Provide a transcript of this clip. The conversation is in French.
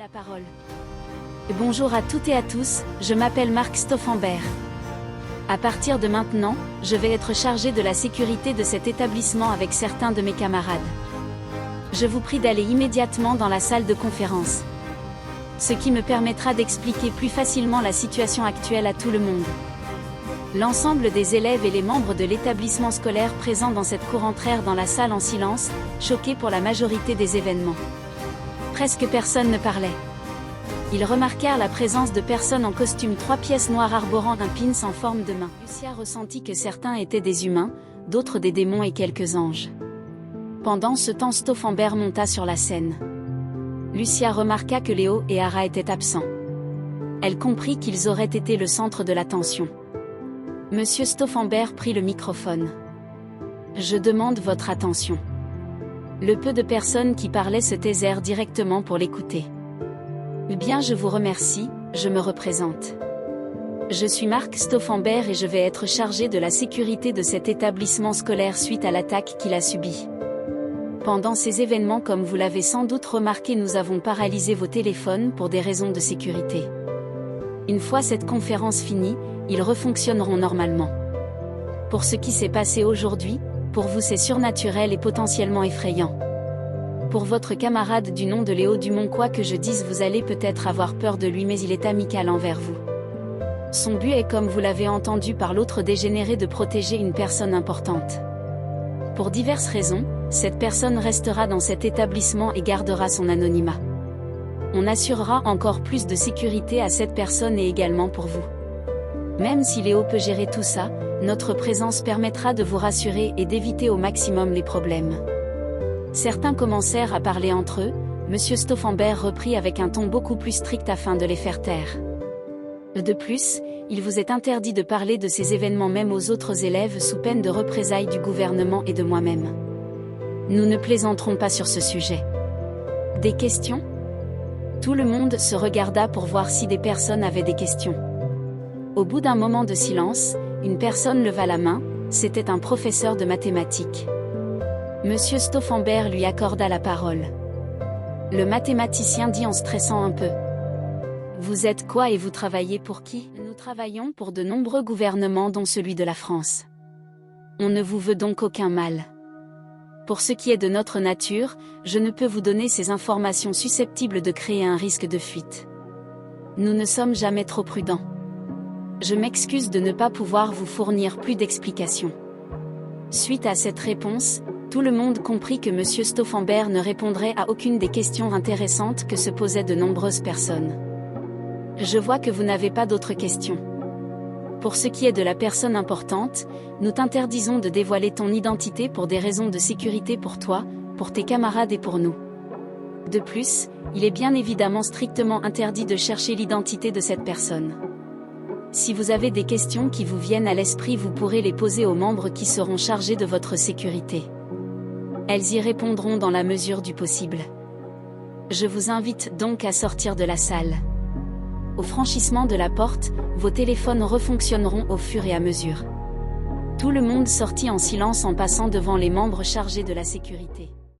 la parole. Bonjour à toutes et à tous, je m'appelle Marc Stauffenberg. À partir de maintenant, je vais être chargé de la sécurité de cet établissement avec certains de mes camarades. Je vous prie d'aller immédiatement dans la salle de conférence. Ce qui me permettra d'expliquer plus facilement la situation actuelle à tout le monde. L'ensemble des élèves et les membres de l'établissement scolaire présents dans cette cour entrèrent dans la salle en silence, choqués pour la majorité des événements. Presque personne ne parlait. Ils remarquèrent la présence de personnes en costume 3 pièces noires arborant un pins en forme de main. Lucia ressentit que certains étaient des humains, d'autres des démons et quelques anges. Pendant ce temps, Stauffenberg monta sur la scène. Lucia remarqua que Léo et Ara étaient absents. Elle comprit qu'ils auraient été le centre de l'attention. Monsieur Stauffenberg prit le microphone. « Je demande votre attention. » Le peu de personnes qui parlaient se taisèrent directement pour l'écouter. « Bien, je vous remercie, je me représente. Je suis Marc Stauffenberg et je vais être chargé de la sécurité de cet établissement scolaire suite à l'attaque qu'il a subie. Pendant ces événements, comme vous l'avez sans doute remarqué, nous avons paralysé vos téléphones pour des raisons de sécurité. Une fois cette conférence finie, ils refonctionneront normalement. Pour ce qui s'est passé aujourd'hui, pour vous c'est surnaturel et potentiellement effrayant. Pour votre camarade du nom de Léo Dumont, quoi que je dise, vous allez peut-être avoir peur de lui, mais il est amical envers vous. Son but est, comme vous l'avez entendu par l'autre dégénéré, de protéger une personne importante. Pour diverses raisons, cette personne restera dans cet établissement et gardera son anonymat. On assurera encore plus de sécurité à cette personne et également pour vous. Même si Léo peut gérer tout ça, notre présence permettra de vous rassurer et d'éviter au maximum les problèmes. Certains commencèrent à parler entre eux, Monsieur Stauffenberg reprit avec un ton beaucoup plus strict afin de les faire taire. De plus, il vous est interdit de parler de ces événements même aux autres élèves sous peine de représailles du gouvernement et de moi-même. Nous ne plaisanterons pas sur ce sujet. Des questions ? Tout le monde se regarda pour voir si des personnes avaient des questions. Au bout d'un moment de silence, une personne leva la main, c'était un professeur de mathématiques. Monsieur Stauffenberg lui accorda la parole. Le mathématicien dit en stressant un peu. Vous êtes quoi et vous travaillez pour qui ? Nous travaillons pour de nombreux gouvernements dont celui de la France. On ne vous veut donc aucun mal. Pour ce qui est de notre nature, je ne peux vous donner ces informations susceptibles de créer un risque de fuite. Nous ne sommes jamais trop prudents. Je m'excuse de ne pas pouvoir vous fournir plus d'explications. Suite à cette réponse, tout le monde comprit que Monsieur Stauffenberg ne répondrait à aucune des questions intéressantes que se posaient de nombreuses personnes. Je vois que vous n'avez pas d'autres questions. Pour ce qui est de la personne importante, nous t'interdisons de dévoiler ton identité pour des raisons de sécurité pour toi, pour tes camarades et pour nous. De plus, il est bien évidemment strictement interdit de chercher l'identité de cette personne. Si vous avez des questions qui vous viennent à l'esprit, vous pourrez les poser aux membres qui seront chargés de votre sécurité. Elles y répondront dans la mesure du possible. Je vous invite donc à sortir de la salle. Au franchissement de la porte, vos téléphones refonctionneront au fur et à mesure. Tout le monde sortit en silence en passant devant les membres chargés de la sécurité.